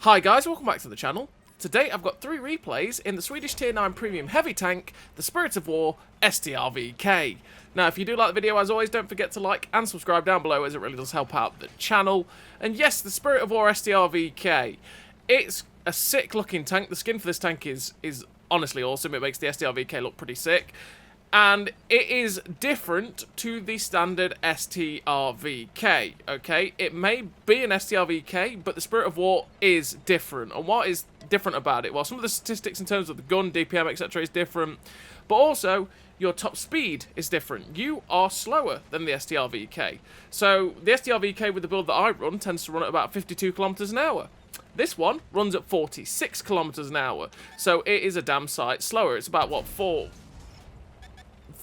Hi guys, welcome back to the channel. Today I've got 3 replays in the Swedish Tier 9 Premium Heavy Tank, the Spirit of War STRV. Now if you do like the video, as always, don't forget to like and subscribe down below, as it really does help out the channel. And yes, the Spirit of War STRV. It's a sick looking tank. The skin for this tank is honestly awesome. It makes the STRV look pretty sick. And it is different to the standard STRV, okay? It may be an STRV, but the Spirit of War is different. And what is different about it? Well, some of the statistics in terms of the gun, DPM, etc. is different. But also, your top speed is different. You are slower than the STRV. So, the STRV with the build that I run tends to run at about 52 kilometers an hour. This one runs at 46 kilometers an hour. So, it is a damn sight slower. It's about, what, 4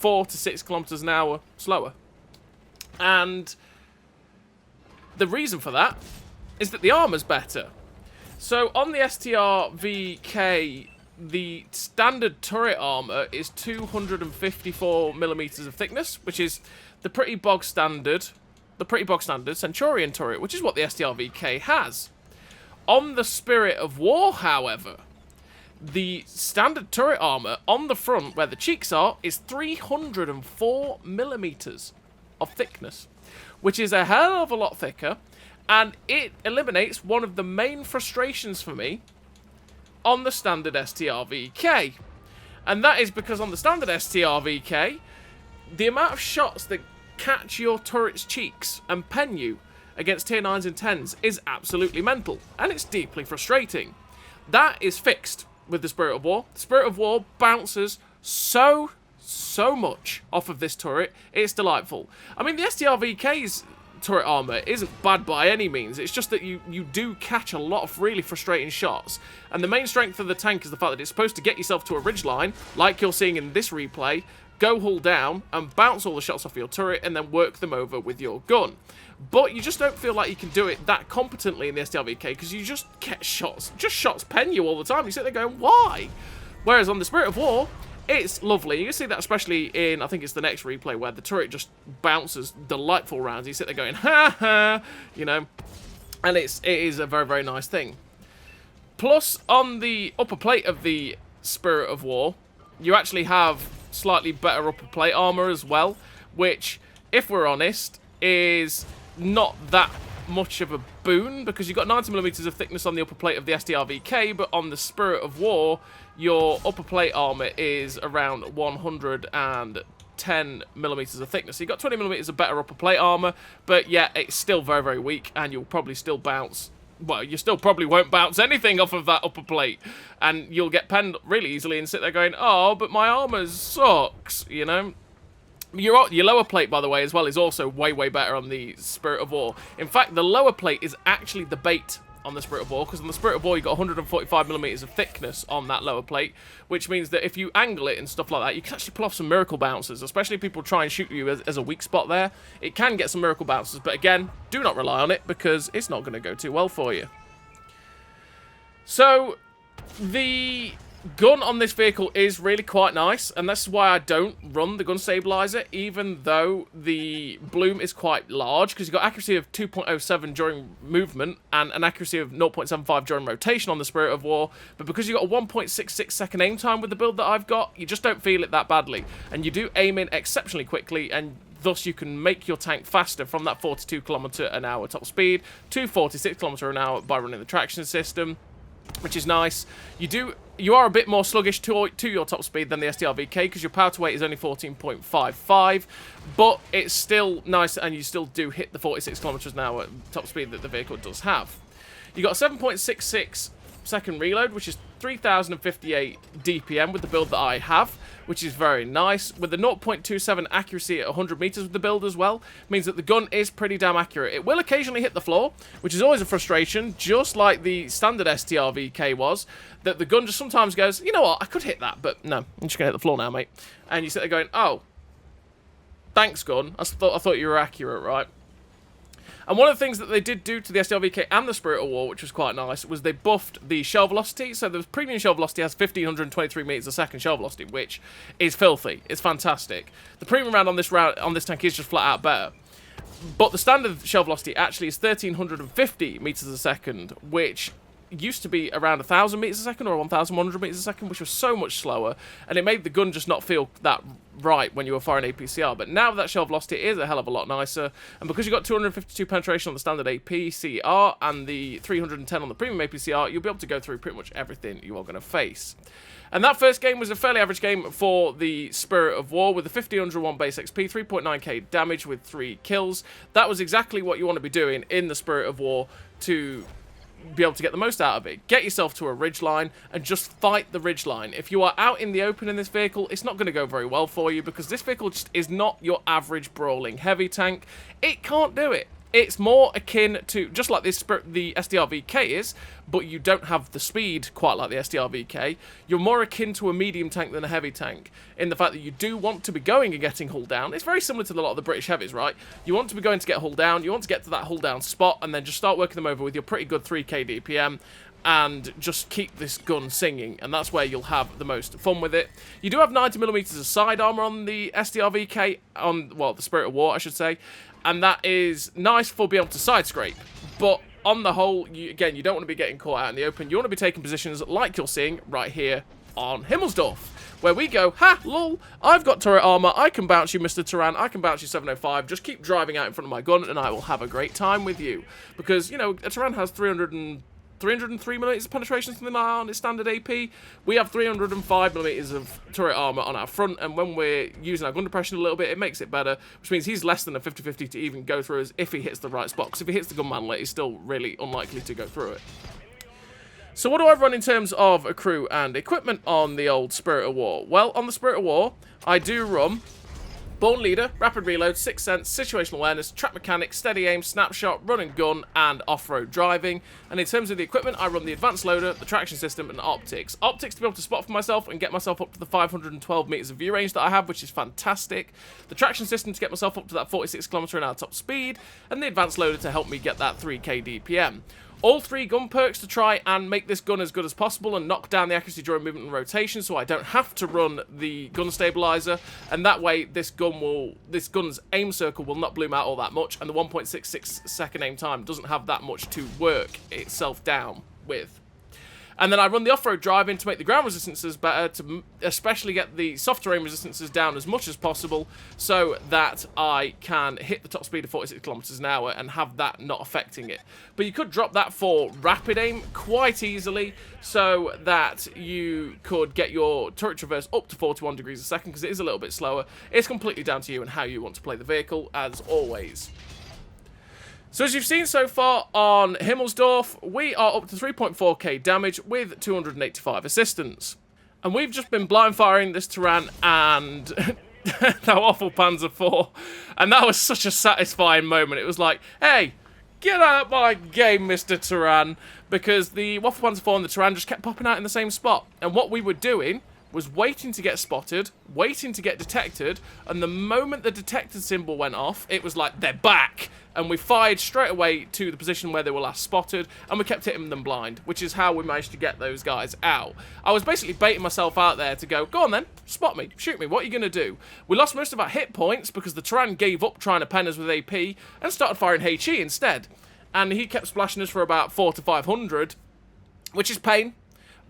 to 6 kilometers an hour slower. And the reason for that is that the armor's better. So on the STRV, the standard turret armor is 254 millimeters of thickness, which is the pretty bog standard Centurion turret, which is what the STRV has. On the Spirit of War, however, the standard turret armor on the front, where the cheeks are, is 304 millimeters of thickness, which is a hell of a lot thicker, and it eliminates one of the main frustrations for me on the standard STRV. And that is because on the standard STRV, the amount of shots that catch your turret's cheeks and pen you against tier 9s and 10s is absolutely mental, and it's deeply frustrating. That is fixed with the Spirit of War. The Spirit of War bounces so much off of this turret. It's delightful. I mean, the STRV's turret armor isn't bad by any means. It's just that you do catch a lot of really frustrating shots. And the main strength of the tank is the fact that it's supposed to get yourself to a ridgeline, like you're seeing in this replay, go hull down, and bounce all the shots off your turret, and then work them over with your gun. But you just don't feel like you can do it that competently in the STRV, because you just get shots. Just shots pen you all the time. You sit there going, why? Whereas on the Spirit of War, it's lovely. You can see that especially in, I think it's the next replay, where the turret just bounces delightful rounds. You sit there going, ha ha, you know. And it is a very, very nice thing. Plus, on the upper plate of the Spirit of War, you actually have slightly better upper plate armor as well, which, if we're honest, is not that much of a boon, because you've got 90 millimeters of thickness on the upper plate of the STRV, but on the Spirit of War, your upper plate armor is around 110 millimeters of thickness. So you've got 20 millimeters of better upper plate armor, but yeah, it's still very, very weak, and you'll probably still bounce. Well, you still probably won't bounce anything off of that upper plate, and you'll get penned really easily and sit there going, oh, but my armor sucks, you know? Your lower plate, by the way, as well, is also way, way better on the Spirit of War. In fact, the lower plate is actually the bait on the Spirit of War, because on the Spirit of War, you've got 145 millimeters of thickness on that lower plate, which means that if you angle it and stuff like that, you can actually pull off some miracle bounces, especially if people try and shoot you as a weak spot there. It can get some miracle bounces, but again, do not rely on it, because it's not going to go too well for you. So, the gun on this vehicle is really quite nice, and that's why I don't run the gun stabilizer, even though the bloom is quite large, because you've got accuracy of 2.07 during movement and an accuracy of 0.75 during rotation on the Spirit of War, but because you've got a 1.66 second aim time with the build that I've got, you just don't feel it that badly, and you do aim in exceptionally quickly, and thus you can make your tank faster from that 42 kilometer an hour top speed to 46 kilometer an hour by running the traction system, which is nice. You are a bit more sluggish to your top speed than the STRV, because your power to weight is only 14.55, but it's still nice, and you still do hit the 46 kilometers an hour top speed that the vehicle does have. You got a 7.66 second reload, which is 3058 DPM with the build that I have, which is very nice. With the 0.27 accuracy at 100 meters with the build as well, means that the gun is pretty damn accurate. It will occasionally hit the floor, which is always a frustration, just like the standard STRV was, that the gun just sometimes goes, you know what, I could hit that, but no, I'm just going to hit the floor now, mate. And you sit there going, oh, thanks, gun. I thought you were accurate, right? And one of the things that they did do to the STRV and the Spirit of War, which was quite nice, was they buffed the shell velocity. So the premium shell velocity has 1,523 meters a second shell velocity, which is filthy. It's fantastic. The premium round on this tank is just flat out better. But the standard shell velocity actually is 1,350 meters a second, which used to be around 1,000 meters a second or 1,100 meters a second, which was so much slower, and it made the gun just not feel that right when you were firing APCR. But now that shell velocity is a hell of a lot nicer, and because you've got 252 penetration on the standard APCR and the 310 on the premium APCR, you'll be able to go through pretty much everything you are going to face. And that first game was a fairly average game for the Spirit of War with a 1501 base XP, 3.9k damage with 3 kills. That was exactly what you want to be doing in the Spirit of War to be able to get the most out of it. Get yourself to a ridgeline and just fight the ridgeline. If you are out in the open in this vehicle, it's not going to go very well for you because this vehicle just is not your average brawling heavy tank. It can't do it. It's more akin to, just like this, the STRV-K is, but you don't have the speed quite like the STRV-K. You're more akin to a medium tank than a heavy tank, in the fact that you do want to be going and getting hull down. It's very similar to a lot of the British heavies, right? You want to be going to get hull down, you want to get to that hull down spot, and then just start working them over with your pretty good 3k DPM, and just keep this gun singing, and that's where you'll have the most fun with it. You do have 90mm of side armour on the STRV-K, well, the Spirit of War, I should say, and that is nice for being able to side scrape, but on the whole, again, you don't want to be getting caught out in the open. You want to be taking positions like you're seeing right here on Himmelsdorf, where we go, ha, lol, I've got turret armor, I can bounce you, Mr. Turan, I can bounce you 705, just keep driving out in front of my gun, and I will have a great time with you. Because, you know, a Turan has 303mm of penetration, something like that on its standard AP. We have 305mm of turret armor on our front, and when we're using our gun depression a little bit, it makes it better, which means he's less than a 50-50 to even go through us if he hits the right spot, because if he hits the gun manlet, he's still really unlikely to go through it. So what do I run in terms of a crew and equipment on the old Spirit of War? Well, on the Spirit of War, I do run Born Leader, Rapid Reload, Sixth Sense, Situational Awareness, Track Mechanics, Steady Aim, Snapshot, Run and Gun, and Off-Road Driving. And in terms of the equipment, I run the Advanced Loader, the Traction System, and Optics. Optics to be able to spot for myself and get myself up to the 512 meters of view range that I have, which is fantastic. The Traction System to get myself up to that 46 km/h top speed, and the Advanced Loader to help me get that 3k DPM. All 3 gun perks to try and make this gun as good as possible and knock down the accuracy during movement and rotation, so I don't have to run the gun stabilizer, and that way this gun's aim circle will not bloom out all that much, and the 1.66 second aim time doesn't have that much to work itself down with. And then I run the off-road driving to make the ground resistances better, to especially get the soft terrain resistances down as much as possible, so that I can hit the top speed of 46 kilometers an hour and have that not affecting it. But you could drop that for rapid aim quite easily, so that you could get your turret traverse up to 41 degrees a second, because it is a little bit slower. It's completely down to you and how you want to play the vehicle, as always. So as you've seen so far on Himmelsdorf, we are up to 3.4k damage with 285 assistance. And we've just been blind firing this Turan and that awful Panzer IV. And that was such a satisfying moment. It was like, hey, get out my game, Mr. Turan. Because the Waffle Panzer IV and the Turan just kept popping out in the same spot. And what we were doing was waiting to get spotted, waiting to get detected, and the moment the detected symbol went off, it was like, they're back! And we fired straight away to the position where they were last spotted, and we kept hitting them blind, which is how we managed to get those guys out. I was basically baiting myself out there to go, go on then, spot me, shoot me, what are you going to do? We lost most of our hit points because the Turan gave up trying to pen us with AP, and started firing HE instead. And he kept splashing us for about 400 to 500, which is pain.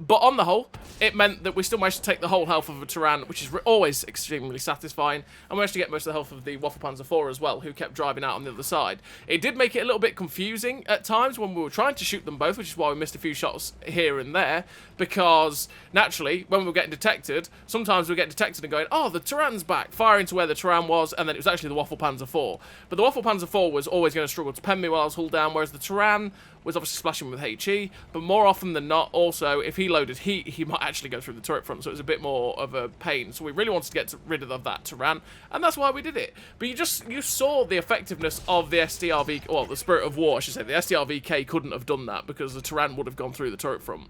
But on the whole, it meant that we still managed to take the whole health of a Turan, which is always extremely satisfying, and we managed to get most of the health of the Waffle Panzer IV as well, who kept driving out on the other side. It did make it a little bit confusing at times when we were trying to shoot them both, which is why we missed a few shots here and there, because naturally, when we were getting detected, sometimes we were getting detected and going, oh, the Turan's back, firing to where the Turan was, and then it was actually the Waffle Panzer IV. But the Waffle Panzer IV was always going to struggle to pen me while I was hull down, whereas the Turan was obviously splashing with HE, but more often than not, also, if he loaded heat, he might actually go through the turret front, so it was a bit more of a pain. So we really wanted to get rid of that Turan, and that's why we did it. But you saw the effectiveness of the STRV, well, the Spirit of War, I should say. The STRV-K couldn't have done that, because the Turan would have gone through the turret front.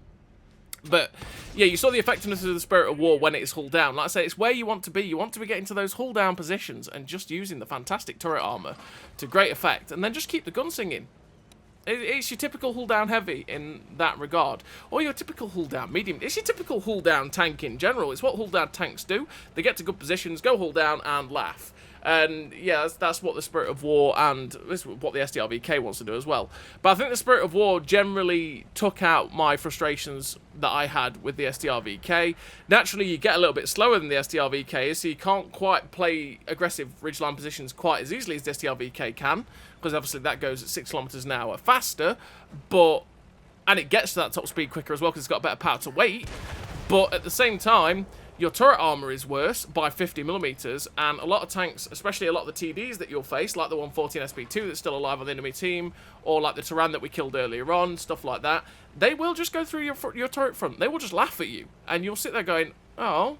But, yeah, you saw the effectiveness of the Spirit of War when it is hull down. Like I say, it's where you want to be. You want to be getting to those hull down positions and just using the fantastic turret armor to great effect, and then just keep the gun singing. It's your typical hull down heavy in that regard, or your typical hull down medium. It's your typical hull down tank in general. It's what hull down tanks do. They get to good positions, go hull down, and laugh. And yeah, that's what the Spirit of War and this is what the STRVK wants to do as well. But I think the Spirit of War generally took out my frustrations that I had with the STRVK. Naturally, you get a little bit slower than the STRVK, so you can't quite play aggressive ridgeline positions quite as easily as the STRVK can, because obviously that goes at 6 kilometers an hour faster, and it gets to that top speed quicker as well because it's got better power to weight. But at the same time, your turret armor is worse by 50mm, and a lot of tanks, especially a lot of the TDs that you'll face, like the 114 SP2 that's still alive on the enemy team, or like the Tyran that we killed earlier on, stuff like that, they will just go through your turret front. They will just laugh at you, and you'll sit there going, oh,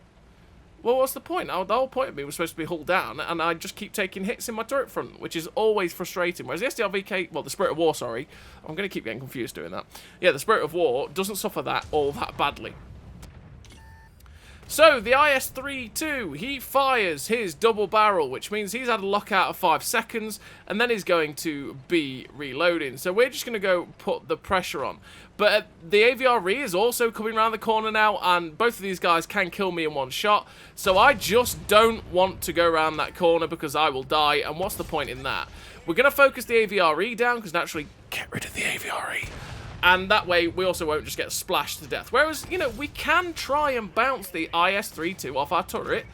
well, what's the point? The whole point of me was supposed to be hull down, and I just keep taking hits in my turret front, which is always frustrating. Whereas the STRVK, well, the Spirit of War, sorry, I'm going to keep getting confused doing that. Yeah, the Spirit of War doesn't suffer that all that badly. So, the IS-32, he fires his double barrel, which means he's had a lockout of 5 seconds, and then he's going to be reloading. So we're just going to go put the pressure on. But the AVRE is also coming around the corner now, and both of these guys can kill me in one shot. So I just don't want to go around that corner because I will die, and what's the point in that? We're going to focus the AVRE down, because naturally, get rid of the AVRE. And that way, we also won't just get splashed to death. Whereas, you know, we can try and bounce the IS-32 off our turret,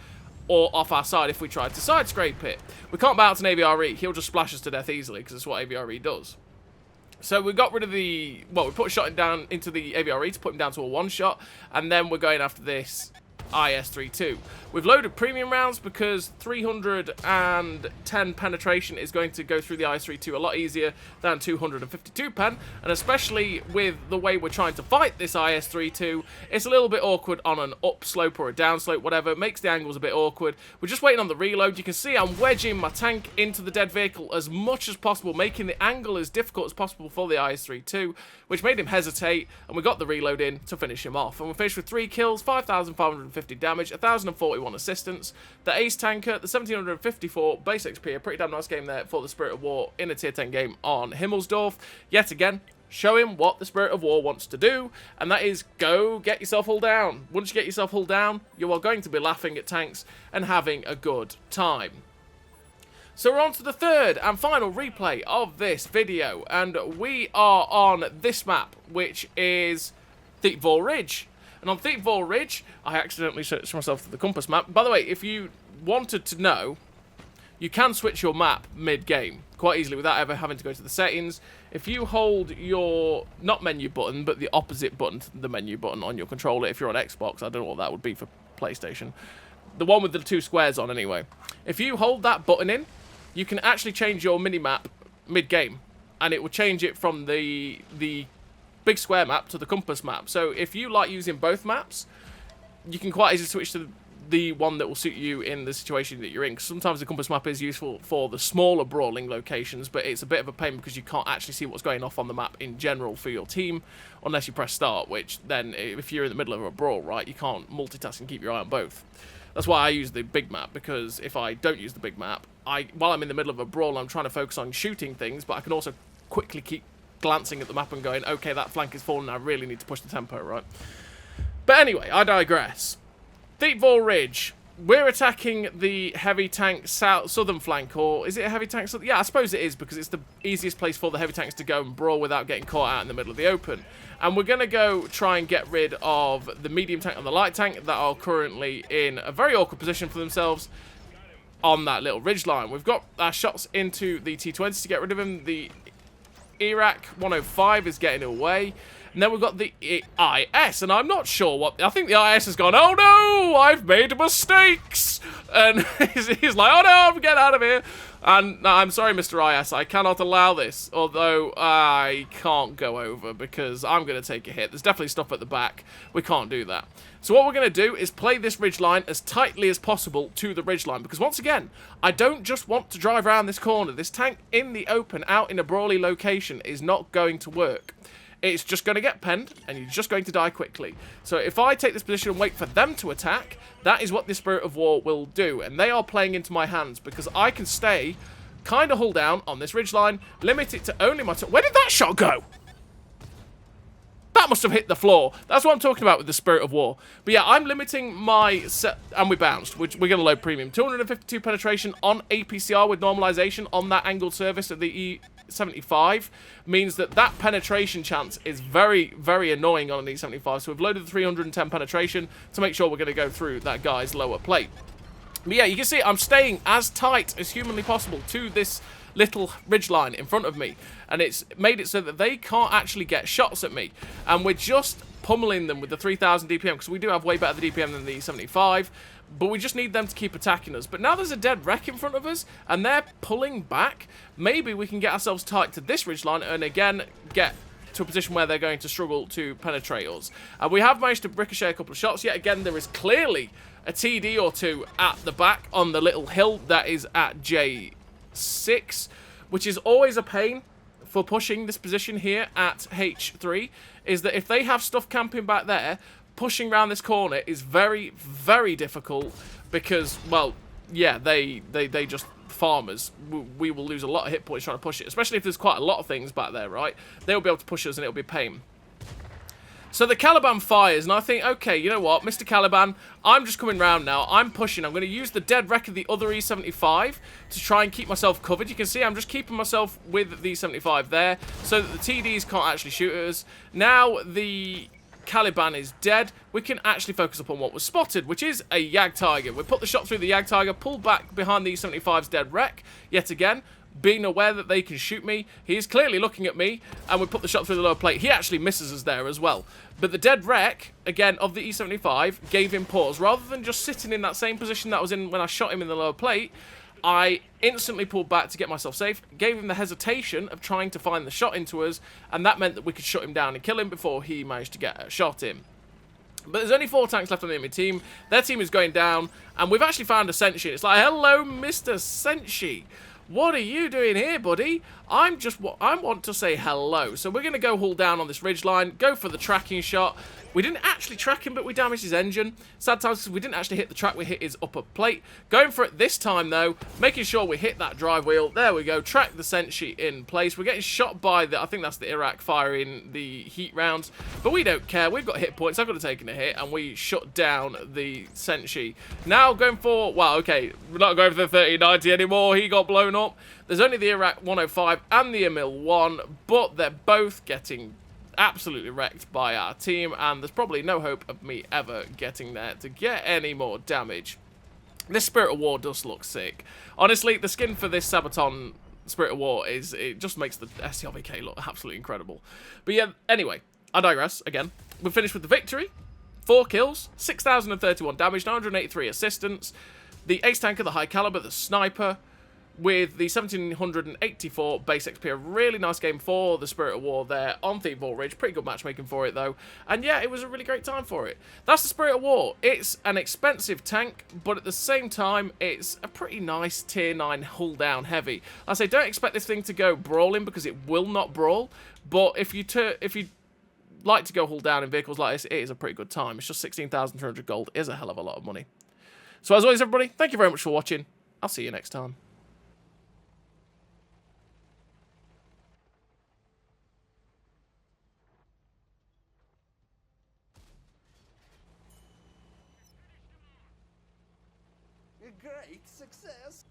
or off our side if we tried to side scrape it. We can't bounce an AVRE. He'll just splash us to death easily, because that's what AVRE does. So we got rid of the... Well, we put a shot down into the AVRE to put him down to a one-shot, and then we're going after this IS-32. We've loaded premium rounds because 310 penetration is going to go through the IS-32 a lot easier than 252 pen, and especially with the way we're trying to fight this IS-32, it's a little bit awkward on an upslope or a downslope, whatever. It makes the angles a bit awkward. We're just waiting on the reload. You can see I'm wedging my tank into the dead vehicle as much as possible, making the angle as difficult as possible for the IS-32, which made him hesitate, and we got the reload in to finish him off. And we finished with 3 kills, 5,550 damage, 1,041 assistance. The ace tanker, the 1,754 base XP, a pretty damn nice game there for the Spirit of War in a tier 10 game on Himmelsdorf. Yet again, show him what the Spirit of War wants to do, and that is go get yourself hull down. Once you get yourself hull down, you are going to be laughing at tanks and having a good time. So we're on to the third and final replay of this video, and we are on this map, which is Thankyou Ridge. And on Thankyou Ridge, I accidentally switched myself to the compass map. By the way, if you wanted to know, you can switch your map mid-game quite easily without ever having to go to the settings. If you hold your, not menu button, but the opposite button to the menu button on your controller, if you're on Xbox, I don't know what that would be for PlayStation. The one with the 2 squares on, anyway. If you hold that button in, you can actually change your mini-map mid-game, and it will change it from the big square map to the compass map. So if you like using both maps, you can quite easily switch to the one that will suit you in the situation that you're in. 'Cause sometimes the compass map is useful for the smaller brawling locations, but it's a bit of a pain because you can't actually see what's going off on the map in general for your team, unless you press start, which then, if you're in the middle of a brawl, right, you can't multitask and keep your eye on both. That's why I use the big map, because if I don't use the big map, while I'm in the middle of a brawl, I'm trying to focus on shooting things, but I can also quickly keep glancing at the map and going, okay, that flank is falling, I really need to push the tempo, right? But anyway, I digress. Thankyou Ridge. We're attacking the heavy tank southern flank, or is it a heavy tank? Yeah, I suppose it is, because it's the easiest place for the heavy tanks to go and brawl without getting caught out in the middle of the open. And we're going to go try and get rid of the medium tank and the light tank that are currently in a very awkward position for themselves on that little ridge line. We've got our shots into the T-20s to get rid of him. The Iraq 105 is getting away. And then we've got the IS, and I'm not sure what... I think the IS has gone, oh no, I've made mistakes! And he's like, oh no, get out of here! And no, I'm sorry, Mr. IS, I cannot allow this. Although, I can't go over, because I'm going to take a hit. There's definitely stuff at the back. We can't do that. So what we're going to do is play this ridgeline as tightly as possible to the ridgeline. Because once again, I don't just want to drive around this corner. This tank in the open, out in a brawly location, is not going to work. It's just going to get penned, and you're just going to die quickly. So if I take this position and wait for them to attack, that is what the Spirit of War will do. And they are playing into my hands, because I can stay kind of hull down on this ridgeline, limit it to only my... Where did that shot go? That must have hit the floor. That's what I'm talking about with the Spirit of War. But yeah, I'm limiting my set, and we bounced, which we're going to load premium. 252 penetration on APCR with normalization on that angled surface of the E75 means that that penetration chance is very, very annoying on an E75. So we've loaded the 310 penetration to make sure we're going to go through that guy's lower plate. But yeah, you can see I'm staying as tight as humanly possible to this little ridgeline in front of me, and it's made it so that they can't actually get shots at me, and we're just pummeling them with the 3000 DPM, because we do have way better DPM than the 75, but we just need them to keep attacking us. But now there's a dead wreck in front of us, and they're pulling back. Maybe we can get ourselves tight to this ridgeline, and again, get to a position where they're going to struggle to penetrate us. And we have managed to ricochet a couple of shots. Yet again, there is clearly a TD or two at the back on the little hill that is at J6, which is always a pain for pushing this position here at H3, is that if they have stuff camping back there, pushing around this corner is very, very difficult because, well, yeah, they just farmers. We will lose a lot of hit points trying to push it, especially if there's quite a lot of things back there, right? They'll be able to push us and it'll be a pain. So the Caliban fires, and I think, okay, you know what, Mr. Caliban, I'm just coming round now. I'm pushing. I'm going to use the dead wreck of the other E75 to try and keep myself covered. You can see I'm just keeping myself with the E75 there so that the TDs can't actually shoot at us. Now the Caliban is dead. We can actually focus upon what was spotted, which is a Yag Tiger. We put the shot through the Yag Tiger, pull back behind the E75's dead wreck, yet again, being aware that they can shoot me. He is clearly looking at me, and we put the shot through the lower plate. He actually misses us there as well. But the dead wreck, again, of the E75, gave him pause. Rather than just sitting in that same position that I was in when I shot him in the lower plate, I instantly pulled back to get myself safe, gave him the hesitation of trying to find the shot into us, and that meant that we could shut him down and kill him before he managed to get a shot in. But there's only 4 tanks left on the enemy team. Their team is going down, and we've actually found a Senshi. It's like, hello, Mr. Senshi. What are you doing here, buddy? I want to say hello. So we're going to go hull down on this ridgeline, go for the tracking shot. We didn't actually track him, but we damaged his engine. Sad times because we didn't actually hit the track, we hit his upper plate. Going for it this time, though, making sure we hit that drive wheel. There we go, track the Senshi in place. We're getting shot by the, I think that's the Iraq firing the heat rounds, but we don't care. We've got hit points. I've got to take a hit, and we shut down the Senshi. Now going for, well, okay, we're not going for the 3090 anymore. He got blown up. There's only the Iraq 105 and the Emil 1, but they're both getting absolutely wrecked by our team, and there's probably no hope of me ever getting there to get any more damage. This Spirit of War does look sick. Honestly, the skin for this Sabaton Spirit of War it just makes the STRVK look absolutely incredible. But yeah, anyway, I digress again. We're finished with the victory. 4 kills, 6,031 damage, 983 assistance. The ace tanker, the high caliber, the sniper, with the 1784 base XP. A really nice game for the Spirit of War there on Thieveball Ridge. Pretty good matchmaking for it, though. And yeah, it was a really great time for it. That's the Spirit of War. It's an expensive tank, but at the same time, it's a pretty nice tier 9 hull down heavy. I say, don't expect this thing to go brawling, because it will not brawl. But if you like to go hull down in vehicles like this, it is a pretty good time. It's just 16,300 gold. Is a hell of a lot of money. So as always, everybody, thank you very much for watching. I'll see you next time. A great success.